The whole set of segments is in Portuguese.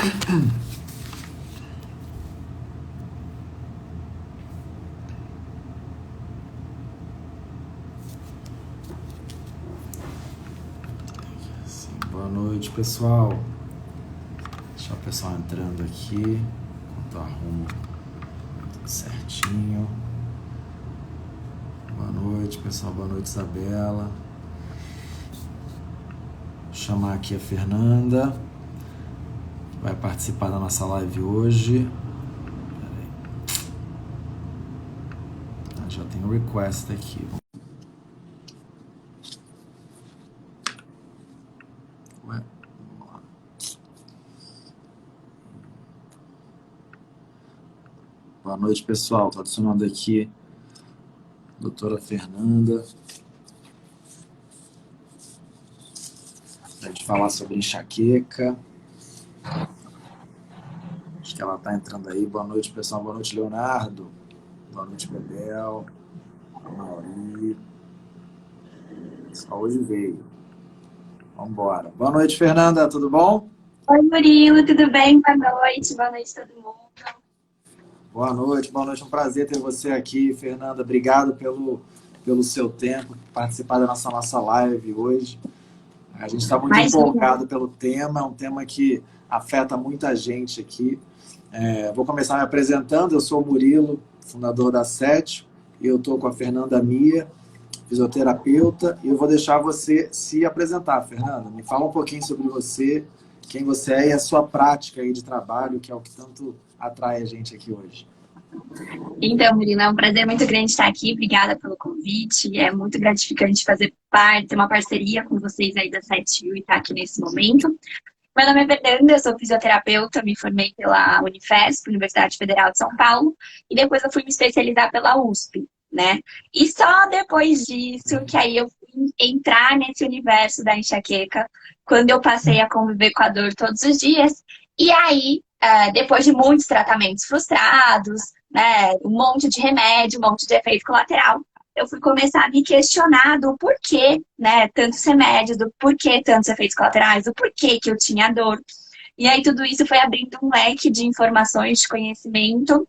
Boa noite, pessoal. Deixa o pessoal entrando aqui, enquanto eu arrumo tudo certinho. Boa noite, pessoal. Boa noite, Isabela. Vou chamar aqui a Fernanda, que vai participar da nossa live hoje. Já tem um request aqui. Ué, vamos lá. Boa noite, pessoal. Estou adicionando aqui a doutora Fernanda para a gente falar sobre enxaqueca. Acho que ela está entrando aí. Boa noite, pessoal. Boa noite, Leonardo. Boa noite, Bebel. Mauri. Só hoje veio. Vamos embora. Boa noite, Fernanda. Tudo bom? Oi, Murilo. Tudo bem? Boa noite. Boa noite, todo mundo. Boa noite. Boa noite. Um prazer ter você aqui, Fernanda. Obrigado pelo seu tempo, participar da nossa live hoje. A gente está muito empolgado pelo tema. É um tema que afeta muita gente aqui. Vou começar me apresentando. Eu sou o Murilo, fundador da Sete. E eu estou com a Fernanda Mia, fisioterapeuta, e eu vou deixar você se apresentar, Fernanda. Me fala um pouquinho sobre você, quem você é e a sua prática aí de trabalho, que é o que tanto atrai a gente aqui hoje. Então, Murilo, é um prazer muito grande estar aqui. Obrigada pelo convite. É muito gratificante fazer parte, ter uma parceria com vocês aí da 7U e estar aqui nesse momento. Meu nome é Fernanda, eu sou fisioterapeuta, me formei pela Unifesp, Universidade Federal de São Paulo, e depois eu fui me especializar pela USP, né? E só depois disso que aí eu fui entrar nesse universo da enxaqueca, quando eu passei a conviver com a dor todos os dias. E aí, depois de muitos tratamentos frustrados, né, um monte de remédio, um monte de efeito colateral, eu fui começar a me questionar do porquê, né, tantos remédios, do porquê tantos efeitos colaterais, do porquê que eu tinha dor. E aí tudo isso foi abrindo um leque de informações, de conhecimento,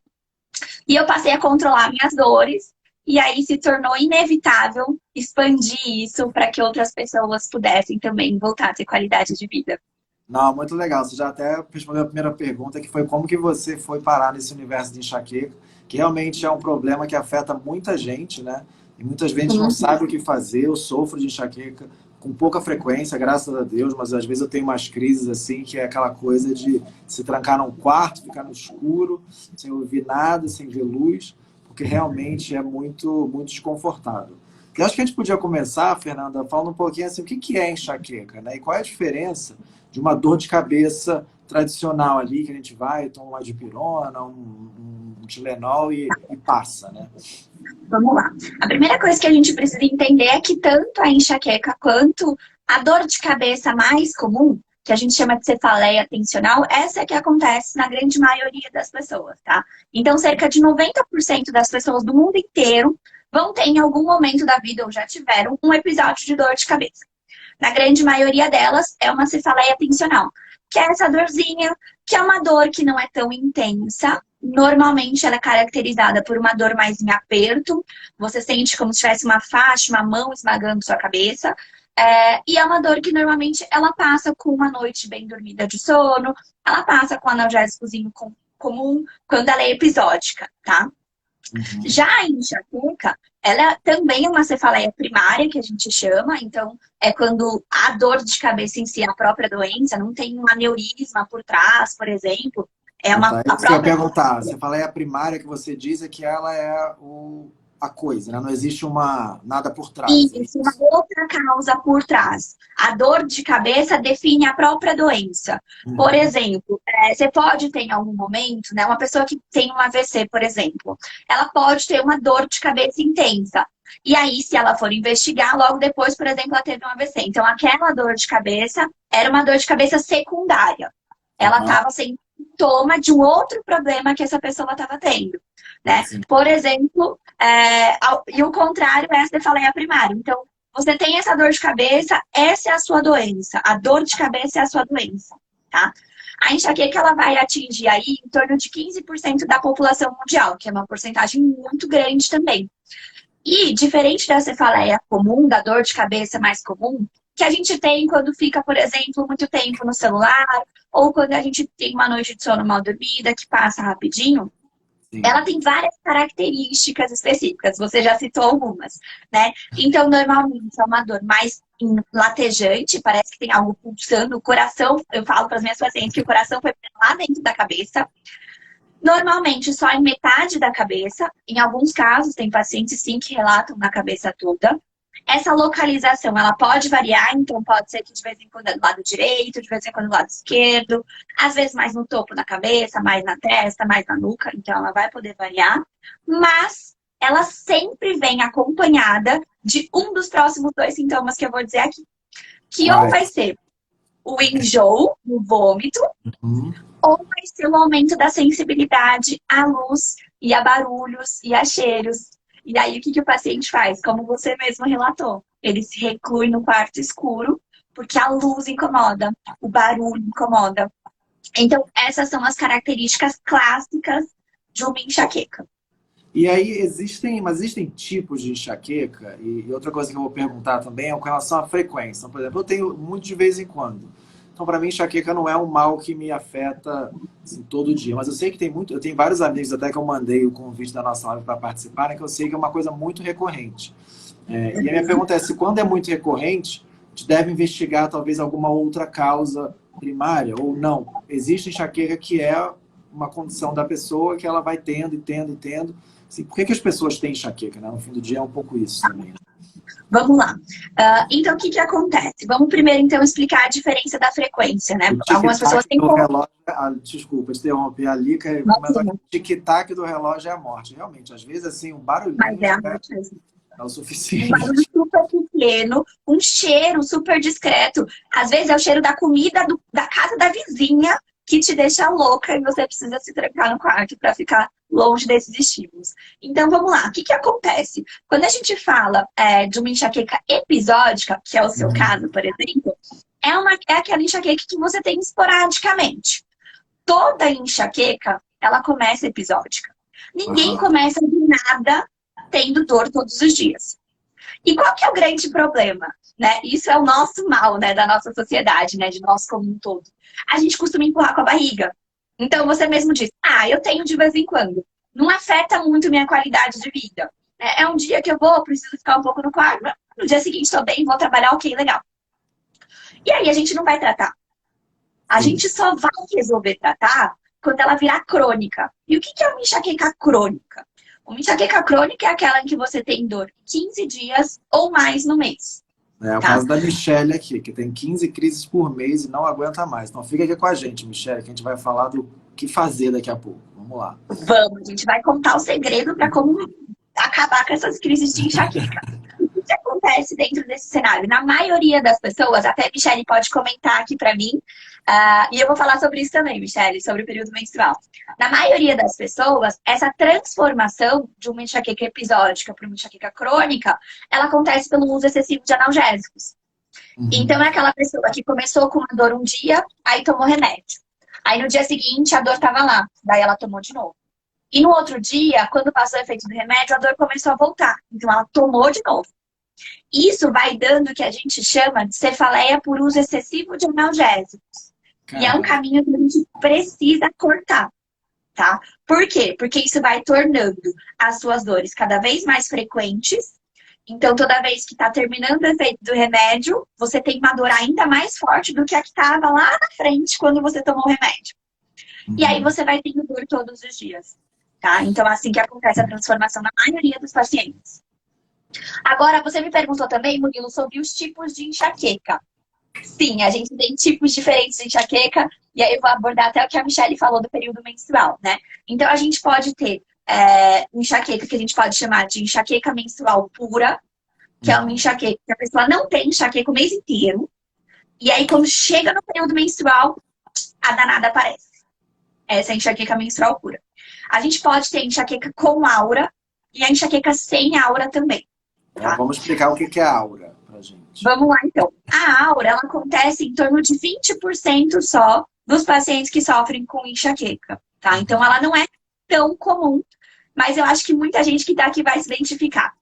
e eu passei a controlar minhas dores, e aí se tornou inevitável expandir isso para que outras pessoas pudessem também voltar a ter qualidade de vida. Não, muito legal. Você já até respondeu a primeira pergunta, que foi como que você foi parar nesse universo de enxaqueca, que realmente é um problema que afeta muita gente, né? E muitas vezes não sabe o que fazer. Eu sofro de enxaqueca com pouca frequência, graças a Deus, mas às vezes eu tenho umas crises assim, que é aquela coisa de se trancar num quarto, ficar no escuro, sem ouvir nada, sem ver luz, porque realmente é muito, muito desconfortável. Eu acho que a gente podia começar, Fernanda, falando um pouquinho assim, o que é enxaqueca, né? E qual é a diferença de uma dor de cabeça tradicional ali, que a gente vai, toma uma dipirona, um Tilenol e passa, né? Vamos lá. A primeira coisa que a gente precisa entender é que tanto a enxaqueca quanto a dor de cabeça mais comum, que a gente chama de cefaleia tensional, essa é que acontece na grande maioria das pessoas, tá? Então, cerca de 90% das pessoas do mundo inteiro vão ter em algum momento da vida, ou já tiveram, um episódio de dor de cabeça. Na grande maioria delas, é uma cefaleia tensional, que é essa dorzinha, que é uma dor que não é tão intensa. Normalmente, ela é caracterizada por uma dor mais em aperto. Você sente como se tivesse uma faixa, uma mão esmagando sua cabeça. E é uma dor que, normalmente, ela passa com uma noite bem dormida de sono. Ela passa com analgésicozinho comum, quando ela é episódica, tá? Já a enxaqueca, ela também é uma cefaleia primária, que a gente chama. Então, é quando a dor de cabeça em si é a própria doença, não tem um aneurisma por trás, por exemplo. É uma, tá. a Isso que eu ia própria... perguntar. Você fala a primária, que você diz é que ela é a coisa, né? Não existe nada por trás. Isso, uma outra causa por trás. A dor de cabeça define a própria doença. Por exemplo, você pode ter em algum momento, né, uma pessoa que tem um AVC, por exemplo, ela pode ter uma dor de cabeça intensa. E aí, se ela for investigar, logo depois, por exemplo, ela teve um AVC. Então, aquela dor de cabeça era uma dor de cabeça secundária. Ela estava sem sintoma de um outro problema que essa pessoa estava tendo, né? Por exemplo, e o contrário, essa eu falei a primária. Então, você tem essa dor de cabeça, essa é a sua doença. A dor de cabeça é a sua doença, tá? A enxaqueca ela vai atingir aí em torno de 15% da população mundial, que é uma porcentagem muito grande também. E, diferente da cefaleia comum, da dor de cabeça mais comum, que a gente tem quando fica, por exemplo, muito tempo no celular, ou quando a gente tem uma noite de sono mal dormida, que passa rapidinho, Sim. ela tem várias características específicas, você já citou algumas, né? Então, normalmente é uma dor mais latejante, parece que tem algo pulsando, o coração, eu falo para as minhas pacientes que o coração foi lá dentro da cabeça, normalmente só em metade da cabeça, em alguns casos tem pacientes sim que relatam na cabeça toda. Essa localização, ela pode variar, então pode ser que de vez em quando é do lado direito, de vez em quando do lado esquerdo, às vezes mais no topo da cabeça, mais na testa, mais na nuca, então ela vai poder variar, mas ela sempre vem acompanhada de um dos próximos 2 sintomas que eu vou dizer aqui, que ou vai ser o enjoo, o vômito, ou vai ser o aumento da sensibilidade à luz e a barulhos e a cheiros. E aí, o que o paciente faz? Como você mesmo relatou, ele se reclui no quarto escuro, porque a luz incomoda, o barulho incomoda. Então, essas são as características clássicas de uma enxaqueca. E aí, existem tipos de enxaqueca? E outra coisa que eu vou perguntar também é com relação à frequência. Então, por exemplo, eu tenho muito de vez em quando. Então, para mim, enxaqueca não é um mal que me afeta assim, todo dia. Mas eu sei que eu tenho vários amigos até que eu mandei o convite da nossa live para participarem, que eu sei que é uma coisa muito recorrente. E a minha pergunta é, se quando é muito recorrente, a gente deve investigar talvez alguma outra causa primária ou não? Existe enxaqueca que é uma condição da pessoa que ela vai tendo e tendo e tendo. Assim, por que as pessoas têm enxaqueca? Né? No fim do dia é um pouco isso também. Vamos lá. Então, o que acontece? Vamos primeiro, então, explicar a diferença da frequência, né? Algumas pessoas têm... Desculpa te interromper, a Lica comentou que o tic-tac do relógio é a morte. Realmente, às vezes, assim, um barulhinho Mas é a morte mesmo. É o suficiente. Um barulho super pequeno, um cheiro super discreto. Às vezes é o cheiro da comida da casa da vizinha que te deixa louca e você precisa se trancar no quarto para ficar longe desses estímulos. Então, vamos lá. O que acontece? Quando a gente fala de uma enxaqueca episódica, que é o seu caso, por exemplo, é aquela enxaqueca que você tem esporadicamente. Toda enxaqueca, ela começa episódica. Ninguém começa de nada tendo dor todos os dias. E qual que é o grande problema? Né? Isso é o nosso mal, né, da nossa sociedade, né, de nós como um todo. A gente costuma empurrar com a barriga. Então, você mesmo diz, eu tenho de vez em quando. Não afeta muito minha qualidade de vida. É um dia que eu preciso ficar um pouco no quarto. No dia seguinte, estou bem, vou trabalhar, ok, legal. E aí, a gente não vai tratar. A gente só vai resolver tratar quando ela virar crônica. E o que é uma enxaqueca crônica? Uma enxaqueca crônica é aquela em que você tem dor 15 dias ou mais no mês. É o caso da Michelle aqui, que tem 15 crises por mês e não aguenta mais. Então fica aqui com a gente, Michelle, que a gente vai falar do que fazer daqui a pouco. Vamos lá. Vamos, a gente vai contar o segredo para como acabar com essas crises de enxaqueca. O que acontece dentro desse cenário? Na maioria das pessoas, até a Michelle pode comentar aqui para mim, e eu vou falar sobre isso também, Michelle, sobre o período menstrual. Na maioria das pessoas, essa transformação de uma enxaqueca episódica para uma enxaqueca crônica, ela acontece pelo uso excessivo de analgésicos. Então, é aquela pessoa que começou com uma dor um dia, aí tomou remédio. Aí, no dia seguinte, a dor estava lá, daí ela tomou de novo. E no outro dia, quando passou o efeito do remédio, a dor começou a voltar. Então, ela tomou de novo. Isso vai dando o que a gente chama de cefaleia por uso excessivo de analgésicos. E é um caminho que a gente precisa cortar, tá? Por quê? Porque isso vai tornando as suas dores cada vez mais frequentes. Então, toda vez que está terminando o efeito do remédio, você tem uma dor ainda mais forte do que a que estava lá na frente quando você tomou o remédio. E aí você vai tendo dor todos os dias, tá? Então, assim que acontece a transformação na maioria dos pacientes. Agora, você me perguntou também, Murilo, sobre os tipos de enxaqueca. Sim, a gente tem tipos diferentes de enxaqueca, e aí eu vou abordar até o que a Michelle falou do período menstrual, né? Então, a gente pode ter enxaqueca que a gente pode chamar de enxaqueca menstrual pura, que é uma enxaqueca que a pessoa não tem enxaqueca o mês inteiro, e aí quando chega no período menstrual, a danada aparece. Essa é a enxaqueca menstrual pura. A gente pode ter enxaqueca com aura e a enxaqueca sem aura também. Tá? Vamos explicar o que é aura pra gente. Vamos lá, então. A aura, ela acontece em torno de 20% só dos pacientes que sofrem com enxaqueca, tá? Então, ela não é tão comum, mas eu acho que muita gente que está aqui vai se identificar.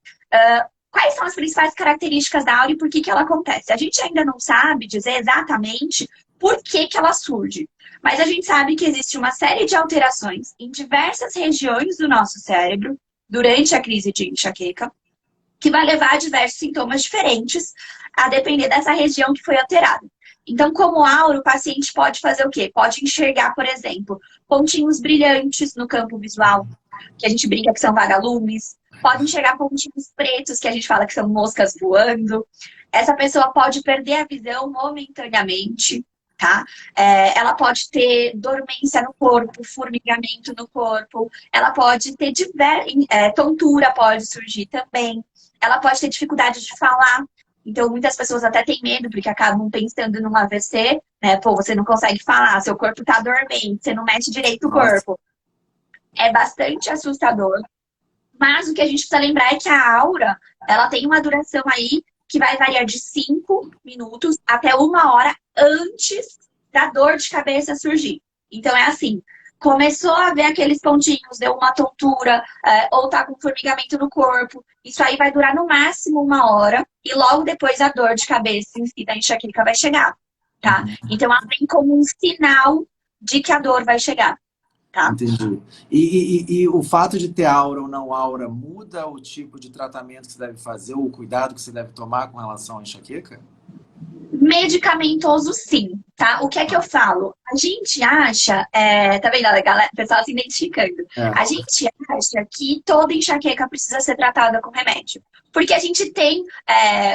Quais são as principais características da aura e por que ela acontece? A gente ainda não sabe dizer exatamente por que ela surge, mas a gente sabe que existe uma série de alterações em diversas regiões do nosso cérebro durante a crise de enxaqueca, que vai levar a diversos sintomas diferentes, a depender dessa região que foi alterada. Então, como aura, o paciente pode fazer o quê? Pode enxergar, por exemplo, pontinhos brilhantes no campo visual, que a gente brinca que são vagalumes. Pode enxergar pontinhos pretos, que a gente fala que são moscas voando. Essa pessoa pode perder a visão momentaneamente, tá? Ela pode ter dormência no corpo, formigamento no corpo. Ela pode ter tontura, pode surgir também. Ela pode ter dificuldade de falar. Então, muitas pessoas até têm medo, porque acabam pensando num AVC, né? Pô, você não consegue falar, seu corpo tá dormente, você não mexe direito o corpo. É bastante assustador. Mas o que a gente precisa lembrar é que a aura, ela tem uma duração aí que vai variar de 5 minutos até 1 hora antes da dor de cabeça surgir. Então, é assim, começou a ver aqueles pontinhos, deu uma tontura, ou tá com formigamento no corpo. Isso aí vai durar no máximo 1 hora e logo depois a dor de cabeça em si da enxaqueca vai chegar, tá? Então, ela vem como um sinal de que a dor vai chegar, tá? Entendi. E o fato de ter aura ou não aura muda o tipo de tratamento que você deve fazer ou o cuidado que você deve tomar com relação à enxaqueca? Medicamentoso, sim, tá? O que é que eu falo? A gente acha, tá vendo, galera, o pessoal se identificando. A gente acha que toda enxaqueca precisa ser tratada com remédio. Porque a gente tem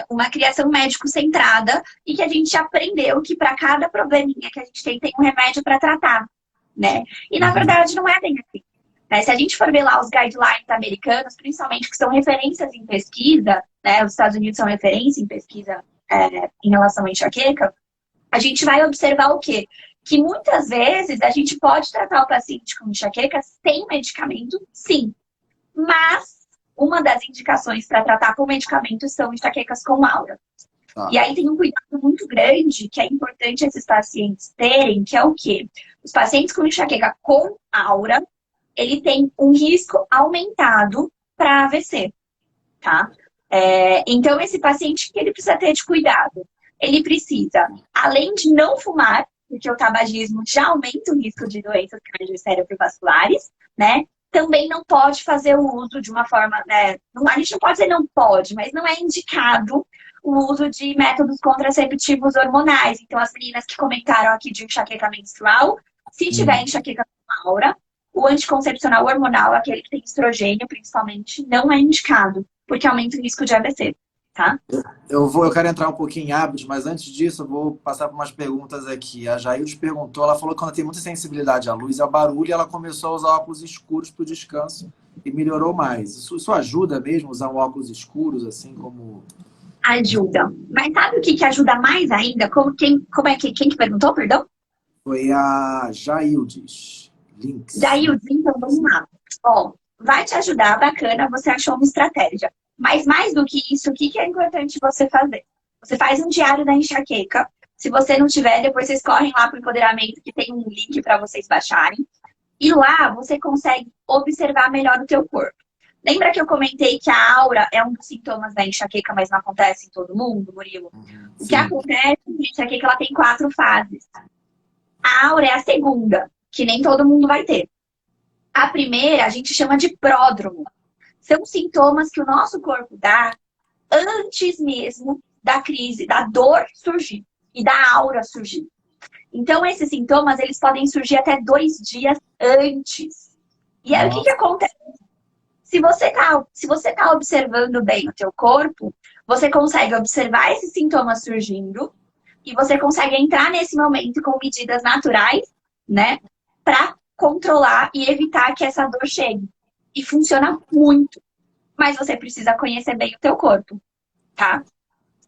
uma criação médico-centrada e que a gente aprendeu que para cada probleminha que a gente tem um remédio para tratar, né? E na verdade não é bem assim. Né? Se a gente for ver lá os guidelines americanos, principalmente que são referências em pesquisa, né? Os Estados Unidos são referência em pesquisa em relação à enxaqueca, a gente vai observar o quê? Que muitas vezes a gente pode tratar o paciente com enxaqueca sem medicamento, sim. Mas uma das indicações para tratar com medicamento são enxaquecas com aura. E aí tem um cuidado muito grande que é importante esses pacientes terem, que é o quê? Os pacientes com enxaqueca com aura, ele tem um risco aumentado para AVC, tá? Então, esse paciente, que ele precisa ter de cuidado? Ele precisa, além de não fumar, porque o tabagismo já aumenta o risco de doenças cerebrovasculares, né? Também não pode fazer o uso de uma forma, né? A gente não pode dizer não pode, mas não é indicado o uso de métodos contraceptivos hormonais. Então, as meninas que comentaram aqui de enxaqueca menstrual, se tiver enxaqueca com aura, o anticoncepcional hormonal, aquele que tem estrogênio, principalmente, não é indicado, porque aumenta o risco de AVC, tá? Eu quero entrar um pouquinho em hábitos, mas antes disso eu vou passar por umas perguntas aqui. A Jaildes perguntou, ela falou que ela tem muita sensibilidade à luz e ao barulho, e ela começou a usar óculos escuros para o descanso e melhorou mais. Isso ajuda mesmo, usar um óculos escuros, assim como... Ajuda. Mas sabe o que ajuda mais ainda? Quem que perguntou, perdão? Foi a Jaildes. Jaildes, então vamos lá. Ó, vai te ajudar, bacana, você achou uma estratégia. Mas mais do que isso, o que é importante você fazer? Você faz um diário da enxaqueca. Se você não tiver, depois vocês correm lá para o Empoderamento, que tem um link para vocês baixarem. E lá você consegue observar melhor o teu corpo. Lembra que eu comentei que a aura é um dos sintomas da enxaqueca, mas não acontece em todo mundo, Murilo? O que acontece é que a enxaqueca ela tem 4 fases. A aura é a segunda, que nem todo mundo vai ter. A primeira a gente chama de pródromo. São sintomas que o nosso corpo dá antes mesmo da crise, da dor surgir e da aura surgir. Então, esses sintomas, eles podem surgir até 2 dias antes. E aí, o que acontece? Se você tá observando bem o teu corpo, você consegue observar esses sintomas surgindo e você consegue entrar nesse momento com medidas naturais, né? Para controlar e evitar que essa dor chegue. E funciona muito. Mas você precisa conhecer bem o teu corpo, tá?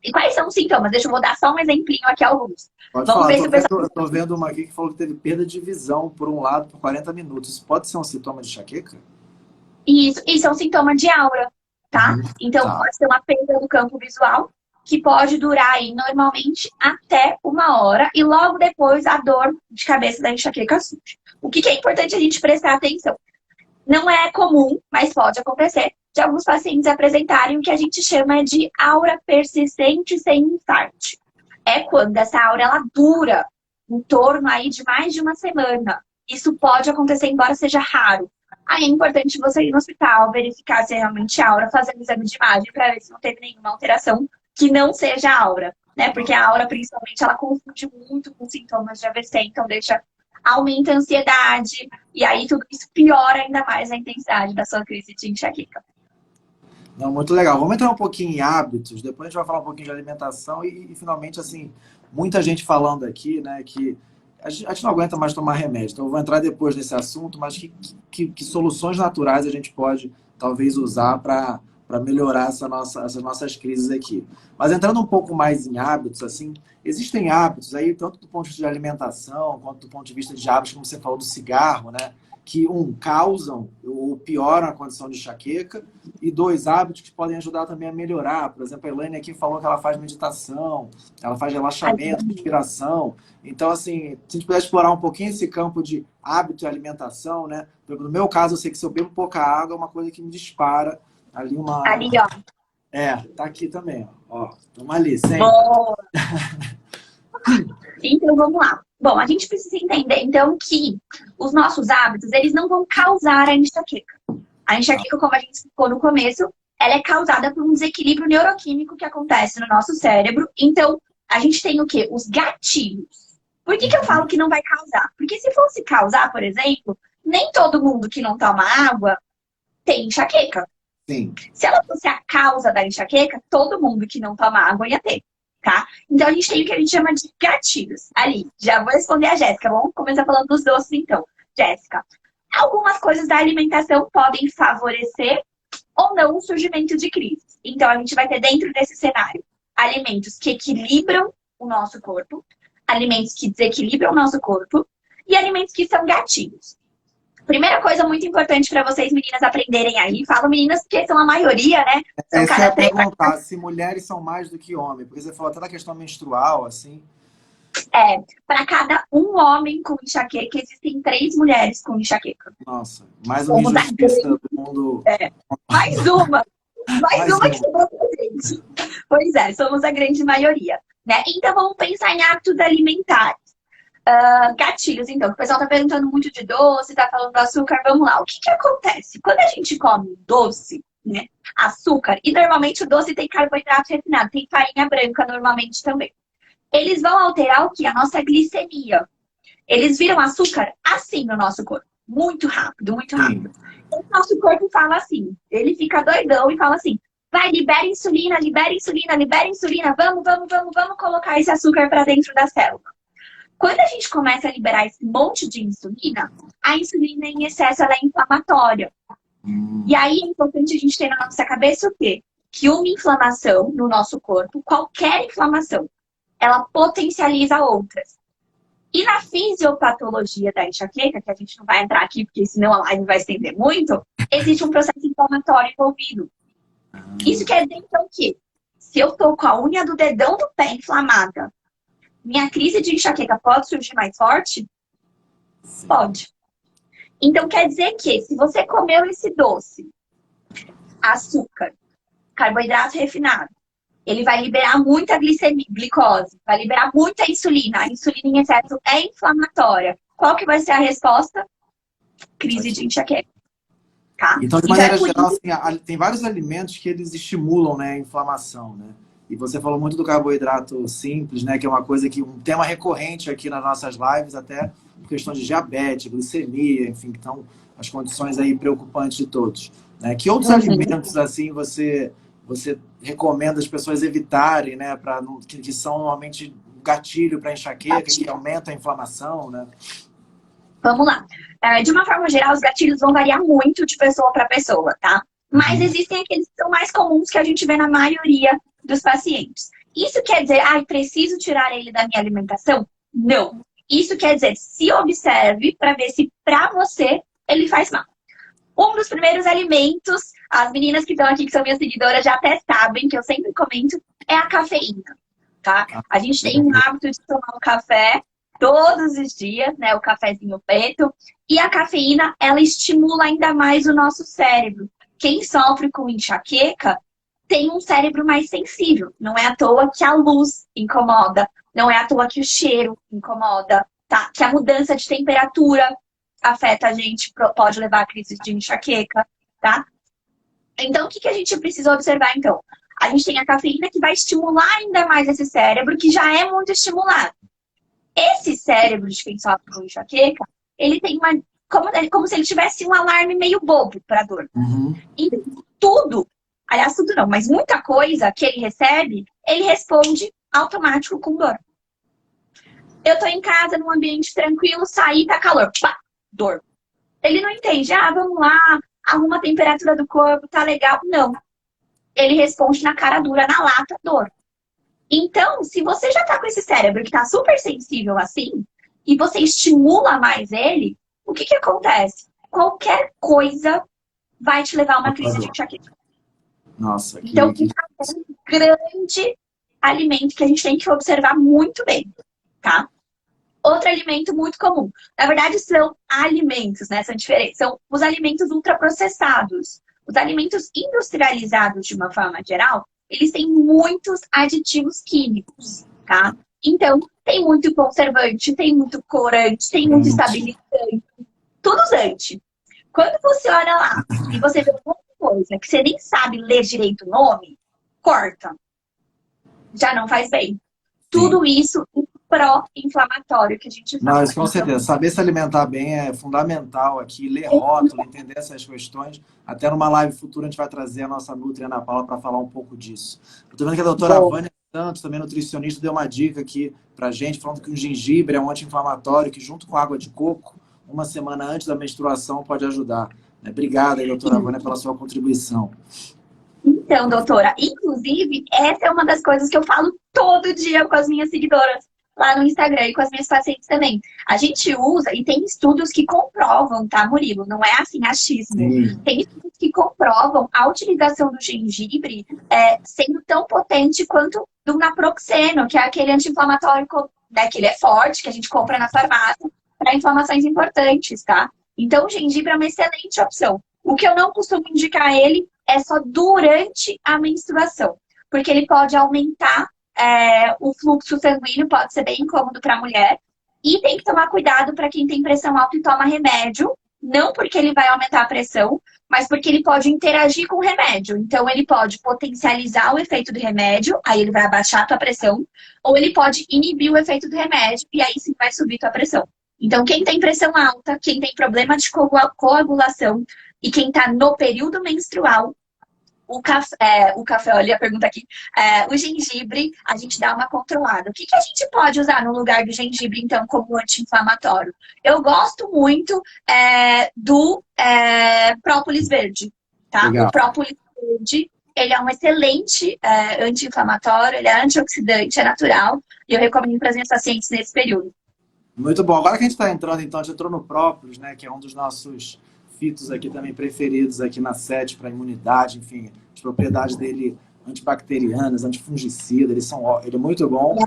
E quais são os sintomas? Deixa eu vou dar só um exemplinho aqui, alguns. Pode falar, ver se o pessoal... eu tô vendo uma aqui que falou que teve perda de visão por um lado por 40 minutos. Isso pode ser um sintoma de enxaqueca? Isso é um sintoma de aura, tá? Então pode ser uma perda do campo visual, que pode durar aí normalmente até 1 hora e logo depois a dor de cabeça da enxaqueca surge. O que é importante a gente prestar atenção? Não é comum, mas pode acontecer, de alguns pacientes apresentarem o que a gente chama de aura persistente sem infarto. É quando essa aura ela dura em torno aí de mais de 1 semana. Isso pode acontecer, embora seja raro. Aí é importante você ir no hospital, verificar se é realmente aura, fazer um exame de imagem para ver se não teve nenhuma alteração que não seja aura, né? Porque a aura, principalmente, ela confunde muito com sintomas de AVC, então aumenta a ansiedade, e aí tudo isso piora ainda mais a intensidade da sua crise de enxaqueca. Não, muito legal. Vamos entrar um pouquinho em hábitos, depois a gente vai falar um pouquinho de alimentação e finalmente, assim, muita gente falando aqui, né, que a gente não aguenta mais tomar remédio. Então, eu vou entrar depois nesse assunto, mas que soluções naturais a gente pode, talvez, usar para melhorar essas nossas crises aqui. Mas entrando um pouco mais em hábitos, assim, existem hábitos aí, tanto do ponto de vista de alimentação, quanto do ponto de vista de hábitos, como você falou, do cigarro, né? Que, causam ou pioram a condição de enxaqueca, e 2, hábitos que podem ajudar também a melhorar. Por exemplo, a Elaine aqui falou que ela faz meditação, ela faz relaxamento, respiração. Então, assim, se a gente puder explorar um pouquinho esse campo de hábito e alimentação, né? No meu caso, eu sei que se eu bebo pouca água, é uma coisa que me dispara ali uma... Ali, ó. Tá aqui também, ó. Toma ali, sempre. Boa. Então, vamos lá. Bom, a gente precisa entender, então, que os nossos hábitos, eles não vão causar a enxaqueca. A enxaqueca, como a gente explicou no começo, ela é causada por um desequilíbrio neuroquímico que acontece no nosso cérebro. Então, a gente tem o quê? Os gatilhos. Por que eu falo que não vai causar? Porque se fosse causar, por exemplo, nem todo mundo que não toma água tem enxaqueca. Sim. Se ela fosse a causa da enxaqueca, todo mundo que não toma água ia ter. Tá? Então, a gente tem o que a gente chama de gatilhos. Ali, já vou responder a Jéssica. Vamos começar falando dos doces, então. Jéssica, algumas coisas da alimentação podem favorecer ou não o surgimento de crises. Então, a gente vai ter dentro desse cenário alimentos que equilibram o nosso corpo, alimentos que desequilibram o nosso corpo e alimentos que são gatilhos. Primeira coisa muito importante para vocês, meninas, aprenderem aí. Falo meninas porque são a maioria, né? São Essa é a pergunta, se mulheres são mais do que homens. Porque você falou até da questão menstrual, assim. Para cada um homem com enxaqueca, existem 3 mulheres com enxaqueca. Nossa, mais uma injustiça do mundo. Mais uma. Mais uma que sobrou pra gente. Pois é, somos a grande maioria. Né? Então, vamos pensar em hábitos alimentares. Gatilhos, então. O pessoal tá perguntando muito de doce, tá falando do açúcar. Vamos lá. O que acontece? Quando a gente come doce, né? Açúcar, e normalmente o doce tem carboidrato refinado, tem farinha branca normalmente também. Eles vão alterar o que? A nossa glicemia. Eles viram açúcar assim no nosso corpo. Muito rápido, muito rápido. O nosso corpo fala assim, ele fica doidão e fala assim, vai, libera insulina, libera insulina, libera insulina, vamos colocar esse açúcar para dentro da célula. Quando a gente começa a liberar esse monte de insulina, a insulina em excesso ela é inflamatória. E aí é importante a gente ter na nossa cabeça o quê? Que uma inflamação no nosso corpo, qualquer inflamação, ela potencializa outras. E na fisiopatologia da enxaqueca, que a gente não vai entrar aqui, porque senão a live vai estender muito, existe um processo inflamatório envolvido. Isso quer dizer, então, que se eu tô com a unha do dedão do pé inflamada, minha crise de enxaqueca pode surgir mais forte? Pode. Então, quer dizer que se você comeu esse doce, açúcar, carboidrato refinado, ele vai liberar muita glicose, vai liberar muita insulina. A insulina em excesso é inflamatória. Qual que vai ser a resposta? Crise de enxaqueca. Tá? Então, de maneira geral, assim, tem vários alimentos que eles estimulam, né, a inflamação, né? E você falou muito do carboidrato simples, né? Que é uma coisa que um tema recorrente aqui nas nossas lives, até por questão de diabetes, glicemia, enfim, que estão as condições aí preocupantes de todos. Né? Que outros alimentos, assim, você recomenda as pessoas evitarem, né? Que são normalmente gatilho para enxaqueca, que aumenta a inflamação, né? Vamos lá. De uma forma geral, os gatilhos vão variar muito de pessoa para pessoa, tá? Mas existem aqueles que são mais comuns que a gente vê na maioria dos pacientes. Isso quer dizer, preciso tirar ele da minha alimentação? Não. Isso quer dizer, se observe para ver se para você ele faz mal. Um dos primeiros alimentos, as meninas que estão aqui, que são minhas seguidoras, já até sabem, que eu sempre comento, é a cafeína, tá? A gente tem o hábito de tomar um café todos os dias, né? O cafezinho preto. E a cafeína, ela estimula ainda mais o nosso cérebro. Quem sofre com enxaqueca tem um cérebro mais sensível. Não é à toa que a luz incomoda. Não é à toa que o cheiro incomoda, tá? Que a mudança de temperatura afeta a gente, pode levar a crise de enxaqueca, tá? Então, o que a gente precisa observar, então? A gente tem a cafeína que vai estimular ainda mais esse cérebro, que já é muito estimulado. Esse cérebro de quem sofre com enxaqueca, ele tem uma... Como se ele tivesse um alarme meio bobo para dor. E tudo, aliás, tudo não, mas muita coisa que ele recebe, ele responde automático com dor. Eu tô em casa, num ambiente tranquilo, saí, tá calor. Pá, dor. Ele não entende. Ah, vamos lá, arruma a temperatura do corpo, tá legal. Não. Ele responde na cara dura, na lata, dor. Então, se você já tá com esse cérebro que tá super sensível assim, e você estimula mais ele, o que acontece? Qualquer coisa vai te levar a uma crise de enxaqueca. Nossa, então, é um grande alimento que a gente tem que observar muito bem, tá? Outro alimento muito comum. Na verdade, são alimentos, né? São diferentes. São os alimentos ultraprocessados. Os alimentos industrializados, de uma forma geral, eles têm muitos aditivos químicos, tá? Então, tem muito conservante, tem muito corante, tem muito estabilizante, tudo usante. Quando você olha lá e você vê uma coisa que você nem sabe ler direito o nome, corta. Já não faz bem. Tudo isso pró-inflamatório que a gente fala. Mas com certeza, saber se alimentar bem é fundamental aqui, ler rótulo, entender essas questões. Até numa live futura a gente vai trazer a nossa Nutri Ana Paula para falar um pouco disso. Eu estou vendo que a doutora Vânia Santos, também nutricionista, deu uma dica aqui pra gente, falando que o gengibre é um anti-inflamatório que junto com água de coco, uma semana antes da menstruação pode ajudar. Obrigada, doutora Vânia, pela sua contribuição. Então, doutora, inclusive, essa é uma das coisas que eu falo todo dia com as minhas seguidoras lá no Instagram e com as minhas pacientes também. A gente usa, e tem estudos que comprovam, tá, Murilo? Não é assim achismo. Tem estudos que comprovam a utilização do gengibre sendo tão potente quanto do naproxeno, que é aquele anti-inflamatório, né, que ele é forte, que a gente compra na farmácia para inflamações importantes, tá? Então, o gengibre é uma excelente opção. O que eu não costumo indicar ele é só durante a menstruação, porque ele pode aumentar o fluxo sanguíneo, pode ser bem incômodo para a mulher, e tem que tomar cuidado para quem tem pressão alta e toma remédio, não porque ele vai aumentar a pressão, mas porque ele pode interagir com o remédio. Então, ele pode potencializar o efeito do remédio, aí ele vai abaixar a tua pressão, ou ele pode inibir o efeito do remédio, e aí sim vai subir tua pressão. Então, quem tem pressão alta, quem tem problema de coagulação e quem está no período menstrual, o café, olha a pergunta aqui, o gengibre, a gente dá uma controlada. O que a gente pode usar no lugar do gengibre, então, como anti-inflamatório? Eu gosto muito do própolis verde, tá? Legal. O própolis verde, ele é um excelente anti-inflamatório, ele é antioxidante, é natural, e eu recomendo para as minhas pacientes nesse período. Muito bom. Agora que a gente está entrando, então, a gente entrou no própolis, né, que é um dos nossos fitos aqui também preferidos aqui na SET para imunidade, enfim, as propriedades dele antibacterianas, antifungicida, ele é muito bom.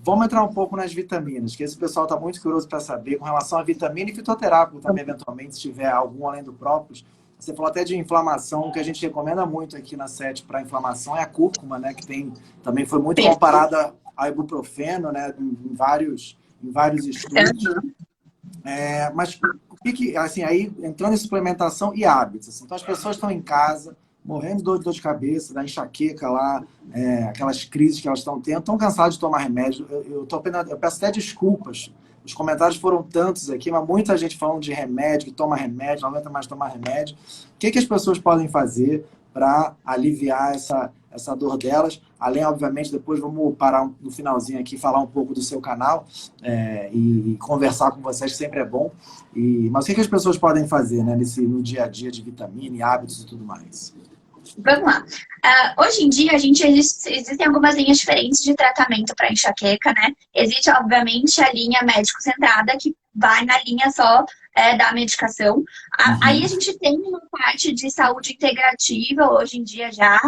Vamos entrar um pouco nas vitaminas, que esse pessoal está muito curioso para saber com relação à vitamina e fitoterápico também, eventualmente, se tiver algum além do própolis. Você falou até de inflamação, o que a gente recomenda muito aqui na SET para inflamação é a cúrcuma, né, que também foi muito comparada ao ibuprofeno, né, em vários estudos. Mas o que assim, aí entrando em suplementação e hábitos, assim, então as pessoas estão em casa morrendo de dor de cabeça, da enxaqueca lá, aquelas crises que elas estão tendo, estão cansadas de tomar remédio. Eu peço até desculpas, os comentários foram tantos aqui, mas muita gente falando de remédio, que toma remédio, não aguenta mais tomar remédio. O que as pessoas podem fazer para aliviar essa dor delas? Além, obviamente, depois vamos parar no finalzinho aqui, falar um pouco do seu canal e conversar com vocês, que sempre é bom. Mas o que as pessoas podem fazer, né, no dia a dia de vitamina e hábitos e tudo mais? Vamos lá. Hoje em dia, existem algumas linhas diferentes de tratamento para enxaqueca, né? Existe, obviamente, a linha médico-centrada, que vai na linha só da medicação. Aí a gente tem uma parte de saúde integrativa, hoje em dia já,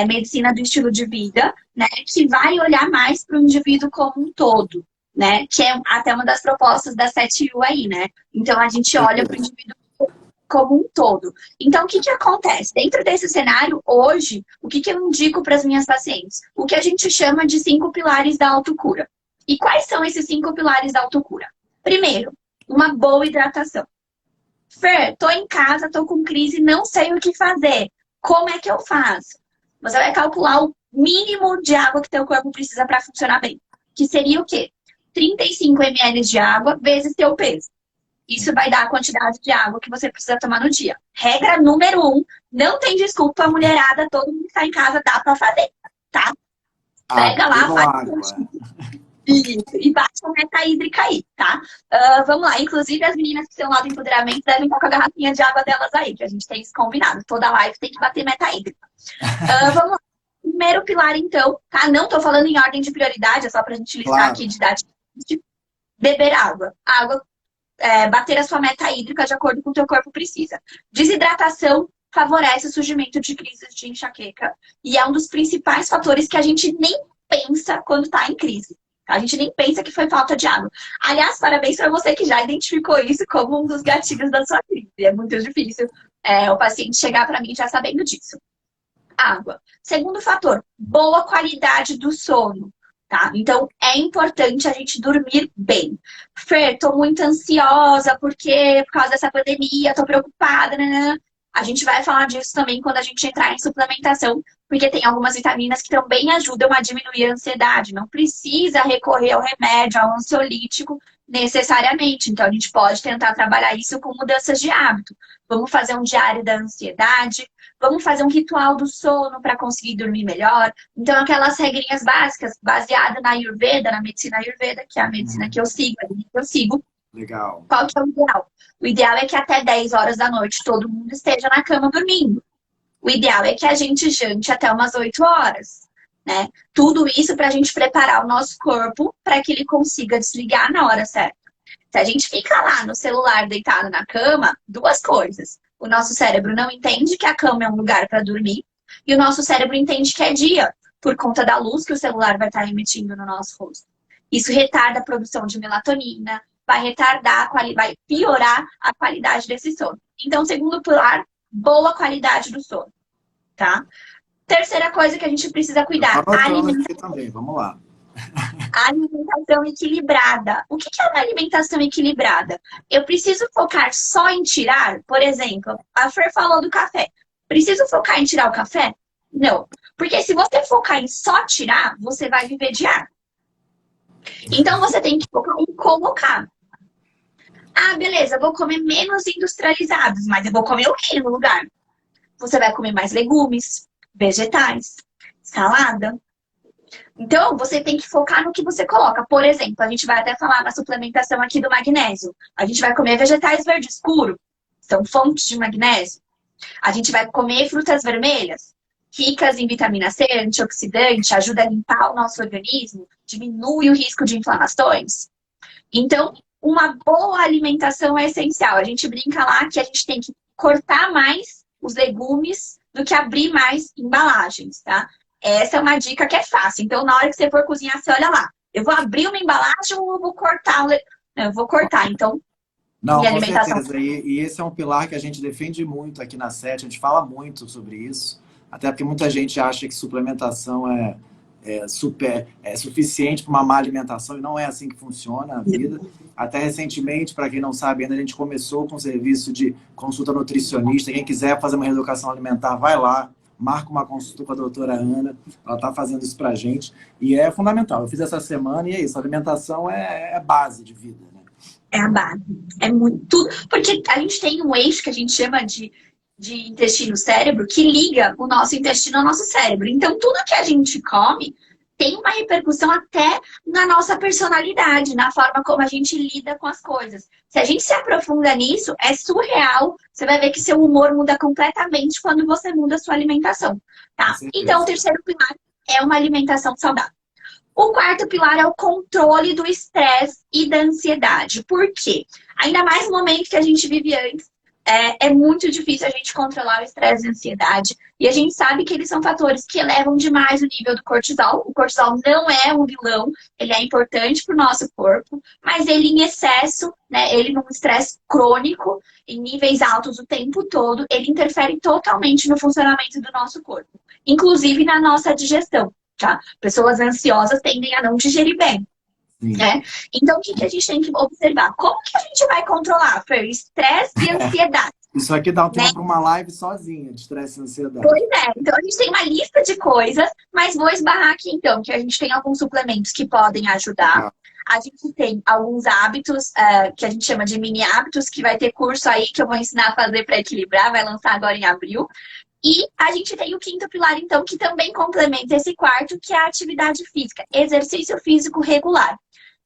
medicina do estilo de vida, né? Que vai olhar mais para o indivíduo como um todo, né? Que é até uma das propostas da 7U aí, né? Então, a gente olha para o indivíduo como um todo. Então, o que que acontece? Dentro desse cenário, hoje, o que que eu indico para as minhas pacientes? O que a gente chama de 5 pilares da autocura. E quais são esses 5 pilares da autocura? Primeiro, uma boa hidratação. Fer, tô em casa, tô com crise, não sei o que fazer. Como é que eu faço? Você vai calcular o mínimo de água que teu corpo precisa para funcionar bem. Que seria o quê? 35 ml de água vezes teu peso. Isso vai dar a quantidade de água que você precisa tomar no dia. Regra número 1, não tem desculpa, mulherada, todo mundo que tá em casa dá pra fazer, tá? Pega lá, faz e bate a meta hídrica aí, tá? Vamos lá, inclusive as meninas que estão lá do empoderamento devem estar com a garrafinha de água delas aí, que a gente tem isso combinado. Toda live tem que bater meta hídrica. Vamos lá. Primeiro pilar, então, tá? Não tô falando em ordem de prioridade, é só pra gente listar aqui de beber água. Água bater a sua meta hídrica de acordo com o teu corpo precisa. Desidratação favorece o surgimento de crises de enxaqueca e é um dos principais fatores que a gente nem pensa quando está em crise. A gente nem pensa que foi falta de água. Aliás, parabéns para você que já identificou isso como um dos gatilhos da sua crise. É muito difícil o paciente chegar para mim já sabendo disso. Água. Segundo fator, boa qualidade do sono. Tá? Então, é importante a gente dormir bem. Fer, tô muito ansiosa porque por causa dessa pandemia, tô preocupada, né? A gente vai falar disso também quando a gente entrar em suplementação, porque tem algumas vitaminas que também ajudam a diminuir a ansiedade. Não precisa recorrer ao remédio, ao ansiolítico necessariamente. Então, a gente pode tentar trabalhar isso com mudanças de hábito. Vamos fazer um diário da ansiedade, vamos fazer um ritual do sono para conseguir dormir melhor. Então, aquelas regrinhas básicas, baseadas na Ayurveda, na medicina Ayurveda, que é a medicina que eu sigo, a linha que eu sigo. Legal. Qual que é o ideal? O ideal é que até 10 horas da noite todo mundo esteja na cama dormindo. O ideal é que a gente jante até umas 8 horas, né? Tudo isso para a gente preparar o nosso corpo para que ele consiga desligar na hora certa. Se a gente fica lá no celular deitado na cama, duas coisas. O nosso cérebro não entende que a cama é um lugar para dormir e o nosso cérebro entende que é dia, por conta da luz que o celular vai estar emitindo no nosso rosto. Isso retarda a produção de melatonina, vai piorar a qualidade desse sono. Então, segundo pilar, boa qualidade do sono, tá? Terceira coisa que a gente precisa cuidar, a alimentação também, vamos lá. Alimentação equilibrada. O que é uma alimentação equilibrada? Eu preciso focar só em tirar, por exemplo, a Fer falou do café. Preciso focar em tirar o café? Não. Porque se você focar em só tirar, você vai viver de ar. Então você tem que focar em colocar. Ah, beleza, vou comer menos industrializados, mas eu vou comer o que no lugar? Você vai comer mais legumes, vegetais, salada. Então, você tem que focar no que você coloca. Por exemplo, a gente vai até falar na suplementação aqui do magnésio. A gente vai comer vegetais verde escuro, são fontes de magnésio. A gente vai comer frutas vermelhas, ricas em vitamina C, antioxidante, ajuda a limpar o nosso organismo, diminui o risco de inflamações. Então, uma boa alimentação é essencial. A gente brinca lá que a gente tem que cortar mais os legumes do que abrir mais embalagens, tá? Essa é uma dica que é fácil. Então, na hora que você for cozinhar, você olha lá. Eu vou abrir uma embalagem ou eu vou cortar? Não, eu vou cortar. Então, não, minha com alimentação... certeza. E esse é um pilar que a gente defende muito aqui na SET. A gente fala muito sobre isso. Até porque muita gente acha que suplementação é suficiente para uma má alimentação. E não é assim que funciona a vida. Até recentemente, para quem não sabe ainda, a gente começou com o serviço de consulta nutricionista. Quem quiser fazer uma reeducação alimentar, vai lá. Marca uma consulta com a doutora Ana, ela está fazendo isso pra gente, e é fundamental. Eu fiz essa semana e é isso, a alimentação é base de vida, né? É a base, é muito... Porque a gente tem um eixo que a gente chama de intestino-cérebro, que liga o nosso intestino ao nosso cérebro. Então, tudo que a gente come tem uma repercussão até na nossa personalidade, na forma como a gente lida com as coisas. Se a gente se aprofunda nisso, é surreal. Você vai ver que seu humor muda completamente quando você muda a sua alimentação, tá? Então, o terceiro pilar é uma alimentação saudável. O quarto pilar é o controle do estresse e da ansiedade. Por quê? Ainda mais no momento que a gente vive antes, É muito difícil a gente controlar o estresse e a ansiedade. E a gente sabe que eles são fatores que elevam demais o nível do cortisol. O cortisol não é um vilão, ele é importante para o nosso corpo, mas ele em excesso, né, ele num estresse crônico, em níveis altos o tempo todo, ele interfere totalmente no funcionamento do nosso corpo, inclusive na nossa digestão, tá? Pessoas ansiosas tendem a não digerir bem. Né? Então, o que a gente tem que observar? Como que a gente vai controlar, Fer? Estresse e ansiedade. Isso aqui dá um né? tema para uma live sozinha, de estresse e ansiedade. Pois é, então a gente tem uma lista de coisas, mas vou esbarrar aqui então, que a gente tem alguns suplementos que podem ajudar. A gente tem alguns hábitos, que a gente chama de mini hábitos, que vai ter curso aí que eu vou ensinar a fazer para equilibrar, vai lançar agora em abril. E a gente tem o quinto pilar, então, que também complementa esse quarto, que é a atividade física, exercício físico regular.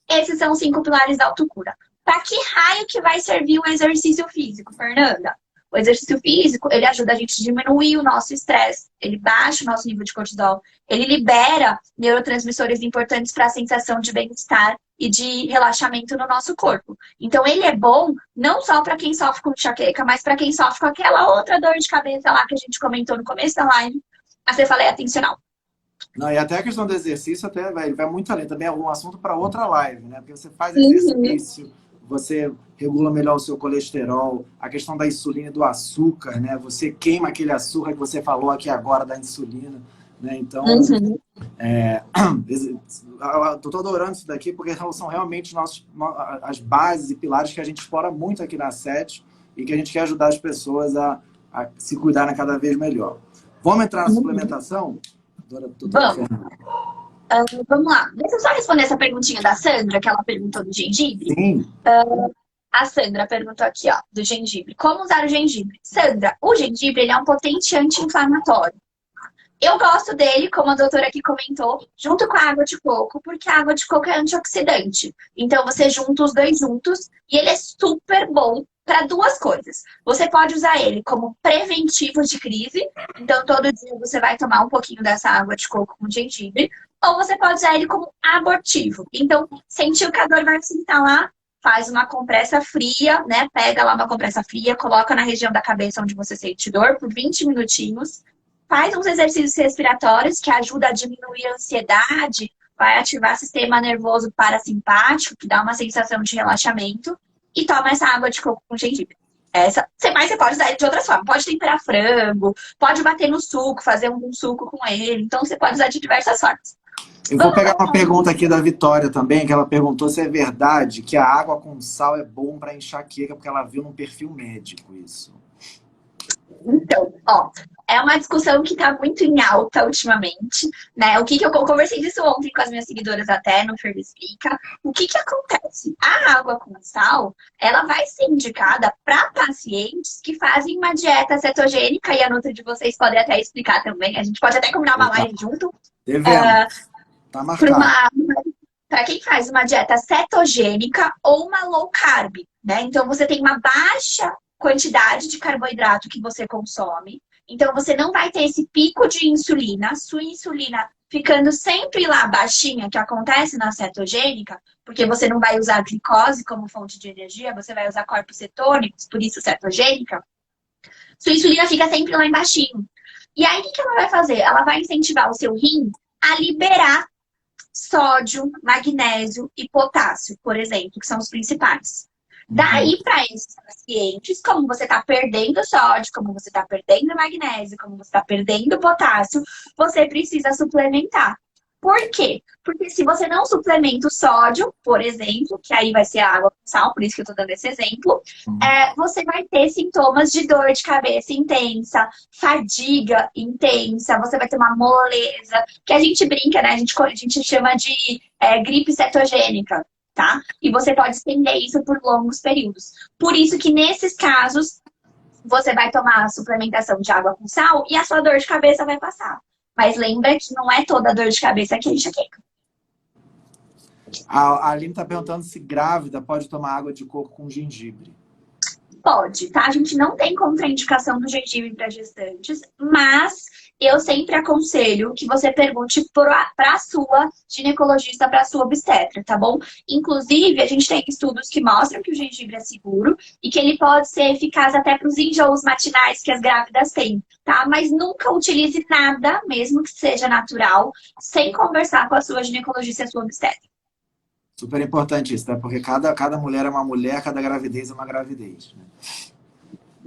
Esses são os 5 pilares da autocura. Para que raio que vai servir o exercício físico, Fernanda? O exercício físico, ele ajuda a gente a diminuir o nosso estresse, ele baixa o nosso nível de cortisol, ele libera neurotransmissores importantes para a sensação de bem-estar e de relaxamento no nosso corpo. Então, ele é bom não só para quem sofre com enxaqueca, mas para quem sofre com aquela outra dor de cabeça lá que a gente comentou no começo da live, a cefaleia tensional. Não, e até a questão do exercício até vai muito além. Também é um assunto para outra live, né? Porque você faz exercício, você regula melhor o seu colesterol, a questão da insulina e do açúcar, né? Você queima aquele açúcar que você falou aqui agora da insulina, né? Então, estou adorando isso daqui porque são realmente as bases e pilares que a gente explora muito aqui na SET e que a gente quer ajudar as pessoas a se cuidarem cada vez melhor. Vamos entrar na suplementação? Vamos. Vamos lá. Deixa eu só responder essa perguntinha da Sandra, que ela perguntou do gengibre. Sim. A Sandra perguntou aqui, ó, do gengibre. Como usar o gengibre? Sandra, o gengibre ele é um potente anti-inflamatório. Eu gosto dele, como a doutora aqui comentou, junto com a água de coco, porque a água de coco é antioxidante. Então, você junta os dois juntos e ele é super bom para 2 coisas. Você pode usar ele como preventivo de crise. Então, todo dia você vai tomar um pouquinho dessa água de coco com gengibre. Ou você pode usar ele como abortivo. Então, sentiu que a dor vai se instalar, faz uma compressa fria, né? Pega lá uma compressa fria, coloca na região da cabeça onde você sente dor por 20 minutinhos. Faz uns exercícios respiratórios que ajudam a diminuir a ansiedade, vai ativar o sistema nervoso parasimpático, que dá uma sensação de relaxamento, e toma essa água de coco com gengibre. Mas você pode usar ele de outras formas. Pode temperar frango, pode bater no suco, fazer um suco com ele. Então, você pode usar de diversas formas. Eu vou pegar uma pergunta aqui da Vitória também, que ela perguntou se é verdade que a água com sal é bom para enxaqueca, porque ela viu num perfil médico isso. Então, ó, é uma discussão que está muito em alta ultimamente, né? O que eu conversei disso ontem com as minhas seguidoras até no Fervo Explica. O que acontece? A água com sal, ela vai ser indicada para pacientes que fazem uma dieta cetogênica, e a Nutri de vocês podem até explicar também. A gente pode até combinar uma live junto. Devemos. Tá marcado. Para quem faz uma dieta cetogênica ou uma low carb, né? Então, você tem uma baixa quantidade de carboidrato que você consome. Então, você não vai ter esse pico de insulina. Sua insulina ficando sempre lá baixinha, que acontece na cetogênica, porque você não vai usar glicose como fonte de energia, você vai usar corpos cetônicos, por isso cetogênica. Sua insulina fica sempre lá embaixinho. E aí, o que ela vai fazer? Ela vai incentivar o seu rim a liberar sódio, magnésio e potássio, por exemplo, que são os principais. Daí, para esses pacientes, como você está perdendo sódio, como você está perdendo magnésio, como você está perdendo potássio, você precisa suplementar. Por quê? Porque se você não suplementa o sódio, por exemplo, que aí vai ser a água com sal, por isso que eu estou dando esse exemplo, você vai ter sintomas de dor de cabeça intensa, fadiga intensa, você vai ter uma moleza, que a gente brinca, né? A gente chama de gripe cetogênica. Tá? E você pode estender isso por longos períodos. Por isso que nesses casos, você vai tomar a suplementação de água com sal e a sua dor de cabeça vai passar. Mas lembra que não é toda dor de cabeça que é enxaqueca. A Aline está perguntando se grávida pode tomar água de coco com gengibre. Pode, tá? A gente não tem contraindicação do gengibre para gestantes, mas eu sempre aconselho que você pergunte para a sua ginecologista, para a sua obstetra, tá bom? Inclusive, a gente tem estudos que mostram que o gengibre é seguro e que ele pode ser eficaz até para os enjoos matinais que as grávidas têm, tá? Mas nunca utilize nada, mesmo que seja natural, sem conversar com a sua ginecologista e a sua obstetra. Super importante isso, né? Porque cada mulher é uma mulher, cada gravidez é uma gravidez, né?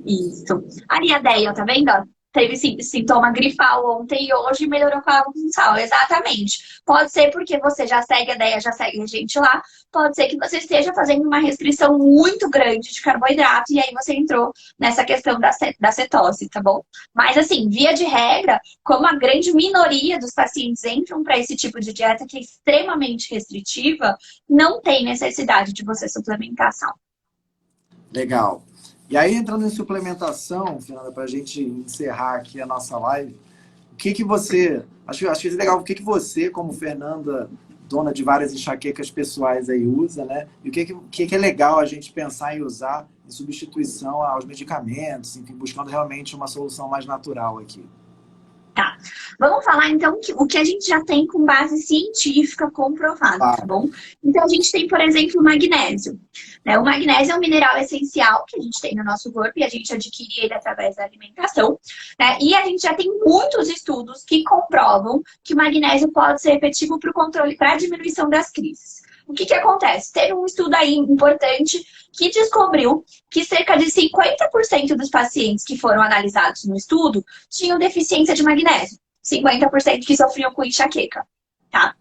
Isso. Ali a Deia, tá vendo? Teve sintoma gripal ontem e hoje melhorou com a água com sal. Exatamente. Pode ser porque você já segue a Deia, já segue a gente lá. Pode ser que você esteja fazendo uma restrição muito grande de carboidrato e aí você entrou nessa questão da cetose, tá bom? Mas assim, via de regra, como a grande minoria dos pacientes entram para esse tipo de dieta que é extremamente restritiva, não tem necessidade de você suplementar sal. Legal. E aí, entrando em suplementação, Fernanda, para a gente encerrar aqui a nossa live, o que você... Acho que é legal, o que você, como Fernanda, dona de várias enxaquecas pessoais aí, usa, né? E o que é legal a gente pensar em usar em substituição aos medicamentos, enfim, buscando realmente uma solução mais natural aqui. Tá. Vamos falar, então, o que a gente já tem com base científica comprovada, tá bom? Então, a gente tem, por exemplo, o magnésio. Né? O magnésio é um mineral essencial que a gente tem no nosso corpo e a gente adquire ele através da alimentação. Né? E a gente já tem muitos estudos que comprovam que o magnésio pode ser efetivo para o controle, para a diminuição das crises. O que acontece? Teve um estudo aí importante que descobriu que cerca de 50% dos pacientes que foram analisados no estudo tinham deficiência de magnésio. 50% que sofriam com enxaqueca, tá?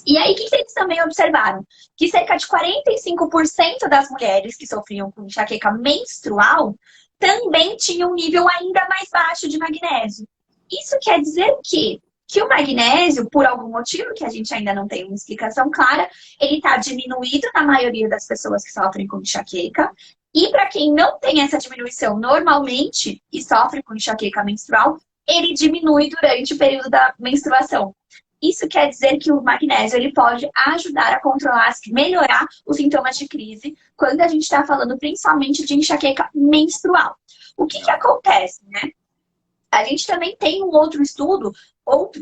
E aí, o que eles também observaram? Que cerca de 45% das mulheres que sofriam com enxaqueca menstrual também tinham um nível ainda mais baixo de magnésio. Isso quer dizer que o magnésio, por algum motivo, que a gente ainda não tem uma explicação clara, ele está diminuído na maioria das pessoas que sofrem com enxaqueca. E para quem não tem essa diminuição normalmente e sofre com enxaqueca menstrual, ele diminui durante o período da menstruação. Isso quer dizer que o magnésio ele pode ajudar a controlar, melhorar os sintomas de crise, quando a gente está falando principalmente de enxaqueca menstrual. O que acontece, né? A gente também tem um outro estudo,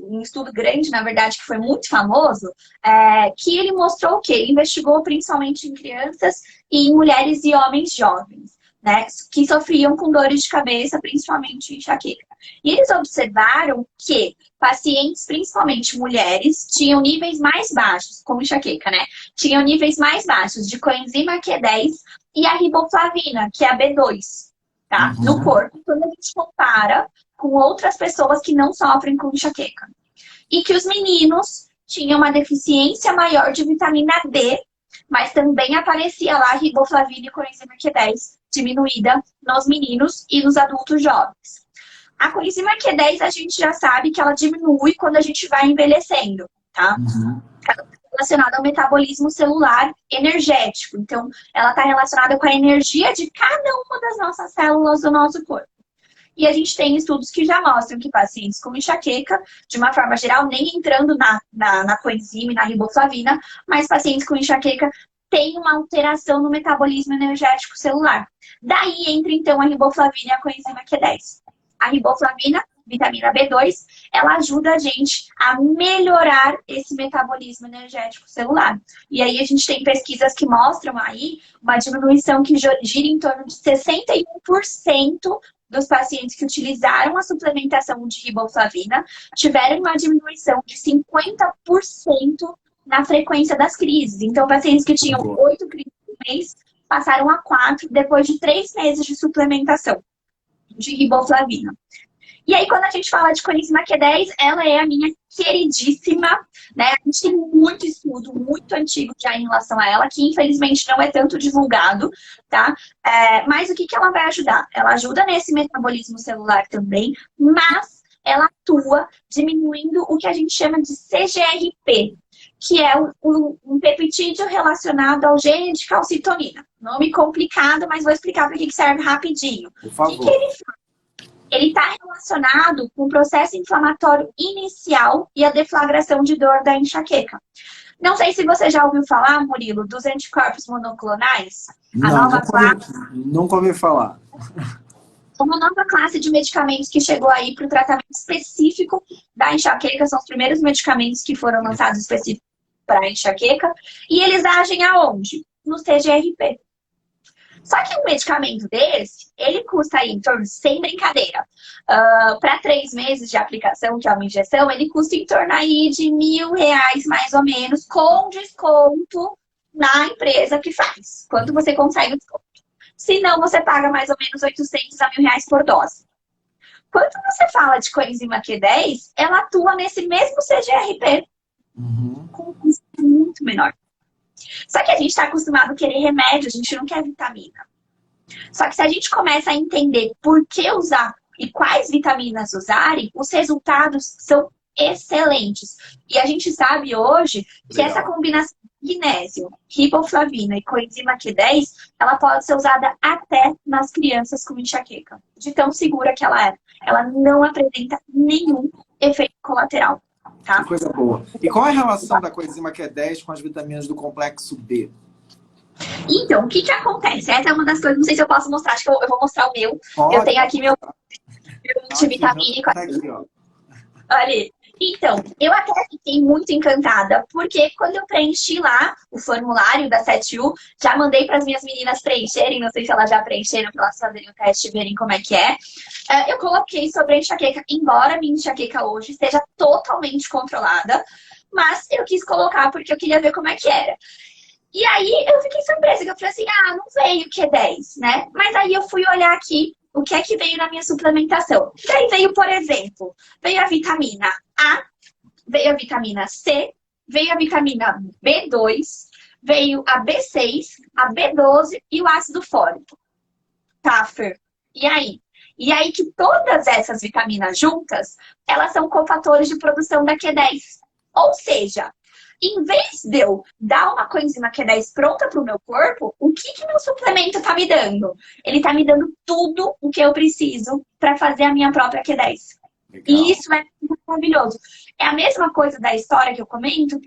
um estudo grande, na verdade, que foi muito famoso, que ele mostrou o quê? Ele investigou principalmente em crianças e em mulheres e homens jovens, né? Que sofriam com dores de cabeça, principalmente enxaqueca. E eles observaram que pacientes, principalmente mulheres, tinham níveis mais baixos, como enxaqueca, né? Tinham níveis mais baixos de coenzima Q10 e a riboflavina, que é a B2, tá? No corpo, quando a gente compara com outras pessoas que não sofrem com enxaqueca. E que os meninos tinham uma deficiência maior de vitamina D, mas também aparecia lá riboflavina e coenzima Q10 diminuída nos meninos e nos adultos jovens. A coenzima Q10 a gente já sabe que ela diminui quando a gente vai envelhecendo, tá? Ela está relacionada ao metabolismo celular energético. Então, ela está relacionada com a energia de cada uma das nossas células do nosso corpo. E a gente tem estudos que já mostram que pacientes com enxaqueca, de uma forma geral, nem entrando na coenzima e na riboflavina, mas pacientes com enxaqueca têm uma alteração no metabolismo energético celular. Daí entra, então, a riboflavina e a coenzima Q10. A riboflavina, vitamina B2, ela ajuda a gente a melhorar esse metabolismo energético celular. E aí a gente tem pesquisas que mostram aí uma diminuição que gira em torno de 61% dos pacientes que utilizaram a suplementação de riboflavina tiveram uma diminuição de 50% na frequência das crises. Então, pacientes que tinham 8 crises por mês passaram a 4 depois de 3 meses de suplementação de riboflavina. E aí, quando a gente fala de coenzima Q10, ela é a minha queridíssima, né? A gente tem muito estudo, muito antigo já em relação a ela, que infelizmente não é tanto divulgado, tá? Mas o que ela vai ajudar? Ela ajuda nesse metabolismo celular também, mas ela atua diminuindo o que a gente chama de CGRP, que é um peptídeo relacionado ao gene de calcitonina. Nome complicado, mas vou explicar para que serve rapidinho. Por favor. O que ele faz? Ele está relacionado com o processo inflamatório inicial e a deflagração de dor da enxaqueca. Não sei se você já ouviu falar, Murilo, dos anticorpos monoclonais. Não, nunca ouvi falar. uma nova classe de medicamentos que chegou aí para o tratamento específico da enxaqueca. São os primeiros medicamentos que foram lançados específicos para a enxaqueca. E eles agem aonde? No CGRP. Só que um medicamento desse, ele custa aí em torno, sem brincadeira, para 3 meses de aplicação, que é uma injeção, ele custa em torno aí de R$ 1.000, mais ou menos, com desconto na empresa que faz. Quanto você consegue o desconto? Se não, você paga mais ou menos 800 a R$ 1.000 por dose. Quando você fala de coenzima Q10, ela atua nesse mesmo CGRP, com um custo muito menor. Só que a gente está acostumado a querer remédio, a gente não quer vitamina. Só que se a gente começa a entender por que usar e quais vitaminas usarem, os resultados são excelentes. E a gente sabe hoje que essa combinação de magnésio, riboflavina e coenzima Q10, ela pode ser usada até nas crianças com enxaqueca. De tão segura que ela é. Ela não apresenta nenhum efeito colateral. Tá? Que coisa boa. E qual é a relação da coenzima Q10 com as vitaminas do complexo B? Então, o que que acontece? Essa é uma das coisas, não sei se eu posso mostrar, acho que eu vou mostrar o meu. Pode. Eu tenho aqui meu multivitamínico. Tá aqui, ó. Olha, então, eu até fiquei muito encantada, porque quando eu preenchi lá o formulário da 7U, já mandei para as minhas meninas preencherem, não sei se elas já preencheram para elas fazerem o teste e verem como é que é. Eu coloquei sobre a enxaqueca, embora minha enxaqueca hoje esteja totalmente controlada, mas eu quis colocar porque eu queria ver como é que era. E aí eu fiquei surpresa, que eu falei assim, não veio Q10, né? Mas aí eu fui olhar aqui o que é que veio na minha suplementação. Daí veio, por exemplo, veio a vitamina A, veio a vitamina C, veio a vitamina B2, veio a B6, a B12 e o ácido fólico. Tá, Fer? E aí? E aí que todas essas vitaminas juntas, elas são cofatores de produção da Q10. Ou seja, em vez de eu dar uma coenzima Q10 pronta para o meu corpo, o que que meu suplemento está me dando? Ele está me dando tudo o que eu preciso para fazer a minha própria Q10. Legal. E isso é maravilhoso. É a mesma coisa da história que eu comento